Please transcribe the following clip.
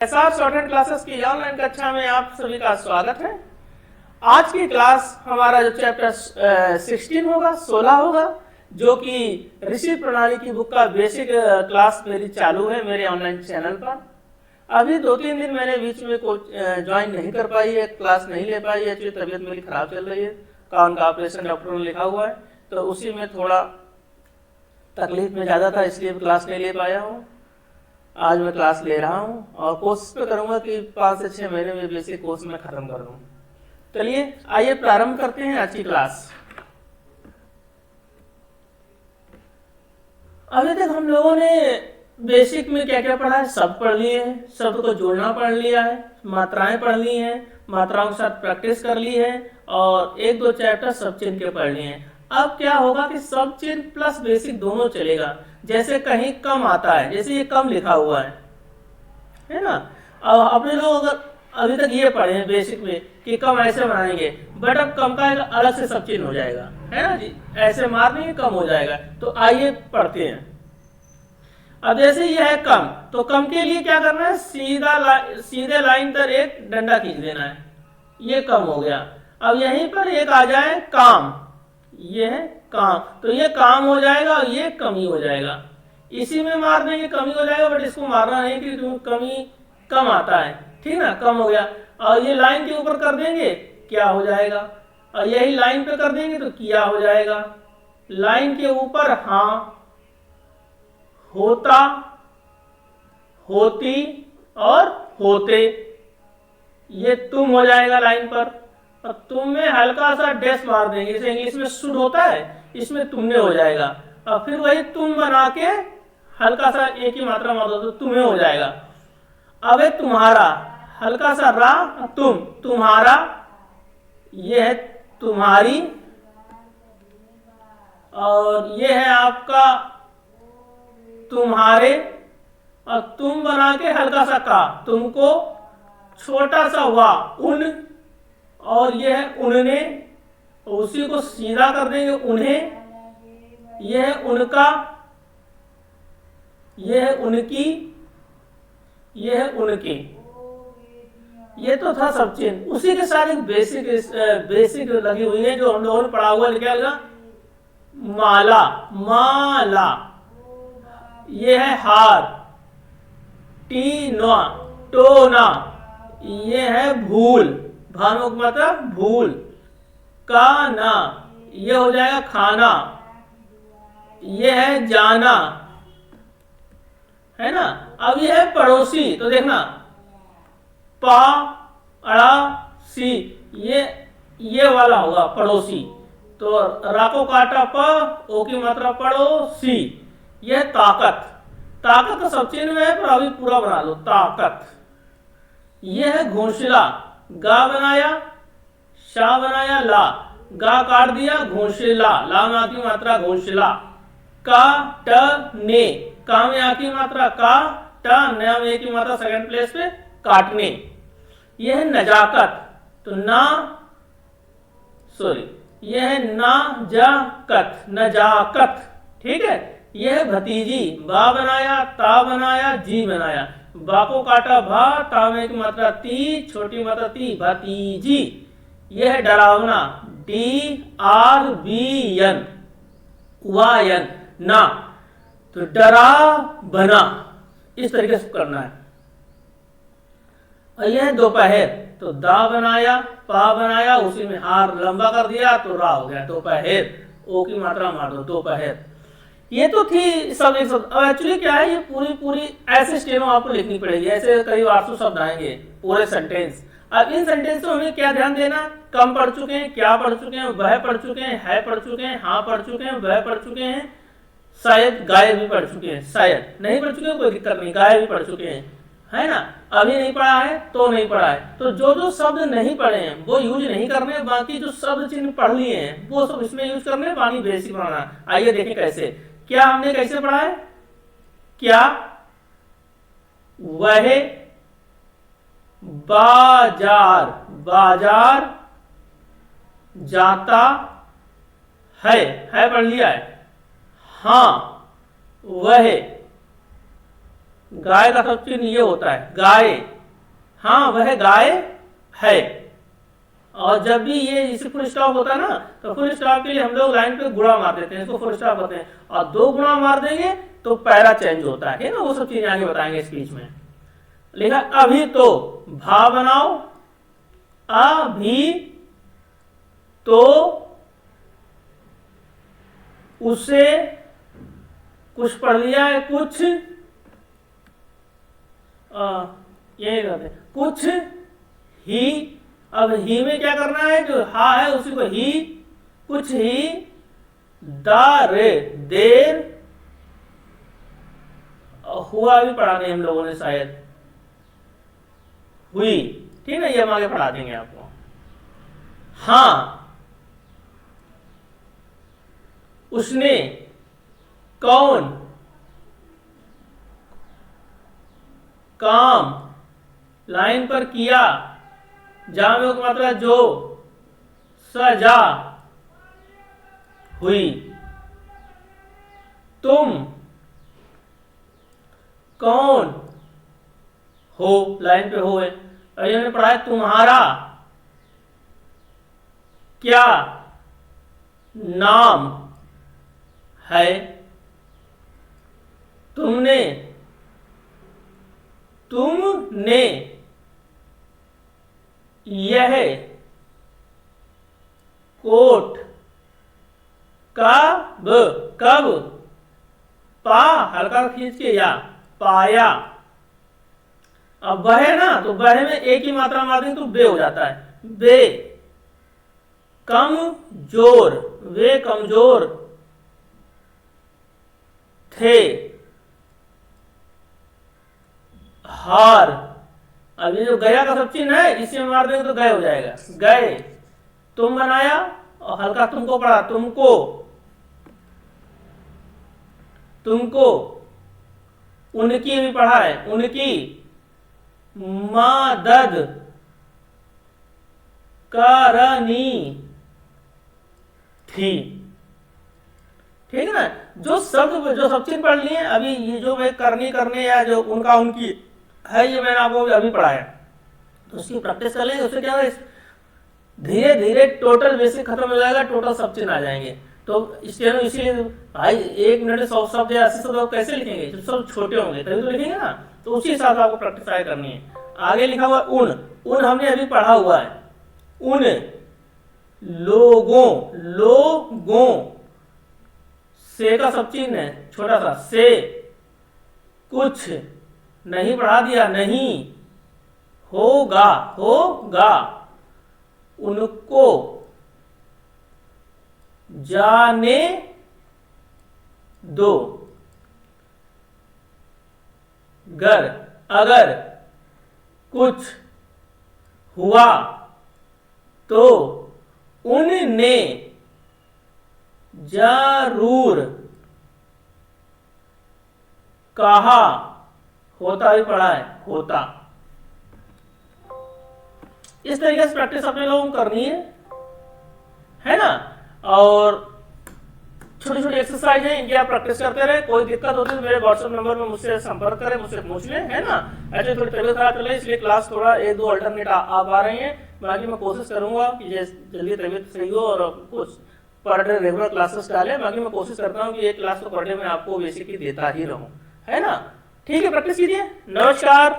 SR shorthand classes की online कक्षा में आप सभी का स्वागत है। आज की क्लास हमारा जो चैप्टर 16 होगा 16 होगा, जो कि ऋषि प्रणाली की बुक का बेसिक क्लास मेरी चालू है मेरे ऑनलाइन चैनल पर। अभी 2-3 दिन मैंने बीच में ज्वाइन नहीं कर पाई है, क्लास नहीं ले पाई है, एक्चुअली तबीयत मेरी खराब चल रही है, कान का ऑपरेशन डॉक्टर ने लिखा हुआ है, तो उसी में थोड़ा तकलीफ में ज़्यादा था, इसलिए क्लास नहीं ले पाया हूँ। आज मैं क्लास ले रहा हूँ और कोशिश तो करूँगा कि 5 से 6 महीने में बेसिक कोर्स में ख़त्म कर दूँ। चलिए आइए प्रारंभ करते हैं आज की क्लास। अभी तक हम लोगों ने बेसिक में क्या क्या पढ़ा है, शब्द पढ़ लिए हैं, शब्द को जोड़ना पढ़ लिया है, मात्राएं पढ़ ली हैं, मात्राओं के साथ प्रैक्टिस कर ली है और 1-2 चैप्टर सब चिन्ह के पढ़ लिए हैं। अब क्या होगा कि सब चिन्ह प्लस बेसिक दोनों चलेगा। जैसे कहीं कम आता है, जैसे ये कम लिखा हुआ है ना। अब अपने लोग अगर अभी तक ये पढ़े हैं बेसिक में कि कम ऐसे बनाएंगे, बट अब कम का अलग से सब चिन्ह हो जाएगा, है ना जी, ऐसे मार देंगे कम हो जाएगा। तो आइए पढ़ते हैं। अब जैसे ये है कम, तो कम के लिए क्या करना है, सीधे लाइन पर एक डंडा खींच देना है, ये कम हो गया। अब यहीं पर एक आ जाए काम, ये है काम, तो ये काम हो जाएगा और ये कमी हो जाएगा। इसी में मार देंगे कमी हो जाएगा, बट इसको मारना नहीं क्योंकि कमी कम आता है, ठीक ना, कम हो गया। और ये लाइन के ऊपर कर देंगे क्या हो जाएगा, और यही लाइन पे कर देंगे तो किया हो जाएगा। लाइन के ऊपर हाँ, होता, होती और होते, ये तुम हो जाएगा लाइन पर। और तुम में हल्का सा डैश मार देंगे, जैसे इंग्लिश में शुड होता है, इसमें तुमने हो जाएगा। और फिर वही तुम बना के हल्का सा एक ही मात्रा मार दो तो तुम्हें हो जाएगा। अब है तुम्हारा, हल्का सा रा, तुम, तुम्हारा, ये है तुम्हारी, और ये है आपका तुम्हारे, और तुम बना के हल्का सा का, तुमको, छोटा सा वाह, उन, और ये है उन्होंने, उसी को सीधा कर देंगे उन्हें, ये है उनका, ये है उनकी, ये है उनके। ये तो था सब चिन्ह। उसी के साथ एक बेसिक लगी हुई है जो हम लोगों ने पढ़ा हुआ, लिखा होगा माला, माला, ये है हार, टीना, टोना, ये है भूल, भानुक मतलब भूल, काना, ये हो जाएगा खाना, ये है जाना, है ना। अब ये है पड़ोसी, तो देखना पा, अड़ा, सी, ये वाला होगा पड़ोसी, तो रा को काटा प, ओ की मात्रा पड़ो, सी। ये ताकत, ताकत तो सब चिन्ह में है पर अभी पूरा बना लो, ताकत। ये है घोंसला, गा बनाया, शा बनाया, ला, गा काट दिया, घोंसला, ला में आकी मात्रा घोंसला, का, ट, ने, का में आकी मात्रा का, ट, न में की मात्रा सेकंड प्लेस पे काटने। यह है नजाकत, तो ना, सॉरी, यह है नाजाकत, नजाकत, ठीक है। यह है भतीजी, बा बनाया, ता बनाया, जी बनाया, बा को काटा भा, ता में की मात्रा ती, छोटी मात्रा ती, भतीजी। यह है डरावना, डी आर बी एन, वायन, ना, तो डरा बना, इस तरीके से करना है। और यह है दोपहर, तो दा बनाया, पा बनाया, उसी में आर लंबा कर दिया तो रा हो गया दोपहर, ओ की मात्रा मार दो दोपहर। ये तो थी सब एक शब्द। अब एक्चुअली क्या है, ये पूरी ऐसे स्टेनो आपको लिखनी पड़ेगी, ऐसे करीब 800 शब्द आएंगे पूरे सेंटेंस। अब इन सेंटेंस में हमें क्या ध्यान देना, कम पढ़ चुके हैं, क्या पढ़ चुके हैं, वह पढ़ चुके हैं, है पढ़ चुके हैं, हाँ पढ़ चुके हैं, वह पढ़ चुके हैं, शायद गाय भी पढ़ चुके हैं, शायद नहीं पढ़ चुके हैं कोई दिक्कत नहीं, गाय भी पढ़ चुके हैं, है ना। अभी नहीं पढ़ा है तो नहीं पढ़ा है, तो जो शब्द नहीं पढ़े हैं वो यूज नहीं करने, बाकी जो शब्द चिन्ह पढ़ लिए हैं वो सब इसमें यूज करने, बाकी बेसिक बनाना। आइए देखें कैसे, क्या हमने कैसे पढ़ा है, क्या, वह, बाजार, बाजार जाता है पढ़ लिया है, हाँ वह, गाय का सब चिन्ह ये होता है, गाय, हाँ वह गाय है। और जब भी ये इसी फुल स्टॉप होता है ना, तो फुल स्टॉप के लिए हम लोग लाइन पे गुणा मार देते हैं, इसको फुल स्टॉप कहते हैं। और 2 गुणा मार देंगे तो पैरा चेंज होता है ना, वो सब चीजें आगे बताएंगे स्पीच में। लिखा अभी तो, भा बनाओ, अभी तो उसे, कुछ पढ़ लिया है, कुछ यही कहते हैं, कुछ ही। अब ही में क्या करना है, जो हा है उसी को ही, कुछ ही दार, देर हुआ भी पढ़ा नहीं हम लोगों ने शायद, हुई, ठीक है, ये हम आगे पढ़ा देंगे आपको। हाँ उसने, कौन, काम, लाइन पर किया, जामे का मतलब जो, सजा, हुई। तुम, कौन, हो, लाइन पे हो है। अभी हमने पढ़ा है तुम्हारा, क्या, नाम है। तुमने, तुमने, यह कोट, कब, कब, पा हल्का खींच के या, पाया। अब वह है ना, तो वह में एक ही मात्रा मार देंगे तो बे हो जाता है, बे। कमजोर, वे कमजोर थे। हार, अब ये जो गया का सब चिन्ह है इसी में मार देंगे तो गए हो जाएगा, गए। तुम बनाया और हल्का तुमको पढ़ा, तुमको, तुमको। उनकी भी पढ़ा है, उनकी मदद करनी थी, ठीक है ना। जो शब्द, जो सब चीज पढ़ लिए अभी, ये जो मैं करनी, करने या जो उनका, उनकी है, ये मैंने आपको अभी पढ़ाया, तो उसकी प्रैक्टिस कर लेंगे। उससे क्या होगा, धीरे धीरे टोटल बेसिक खत्म हो जाएगा, टोटल सब चीज आ जाएंगे। तो इसीलिए भाई 1 मिनट 100 शब्द या 80 शब्द कैसे लिखेंगे, जब सब छोटे होंगे तभी तो लिखेंगे ना। तो उसी हिसाब से आपको प्रैक्टिस आगे करनी है। आगे लिखा हुआ उन, उन हमने अभी पढ़ा हुआ है। उन लोगों, लोगों, से का सब चिन्ह है छोटा सा, से। कुछ नहीं पढ़ा दिया, नहीं, होगा, होगा। उनको जाने दो, गर, अगर कुछ हुआ तो उनने जरूर कहा, होता भी पढ़ा है, होता। इस तरीके से प्रैक्टिस अपने लोगों को करनी है ना। और छोटी छोटी एक्सरसाइज है, इनकी आप प्रैक्टिस करते रहे। कोई दिक्कत होती है तो मेरे व्हाट्सएप नंबर में मुझसे संपर्क करें, मुझसे पूछ लें, है ना। ऐसे थोड़ी तबियत खराब चल रही है इसलिए क्लास थोड़ा 1-2 अल्टरनेट आ पा रही है। बाकी मैं कोशिश करूंगा कि जल्दी तबियत सही हो और कुछ पर डे रेगुलर क्लासेस डाले। बाकी मैं कोशिश करता हूँ कि एक क्लास तो पर डे में आपको बेसिकली देता ही रहूं, है ना। ठीक है, प्रैक्टिस कीजिए। नमस्कार।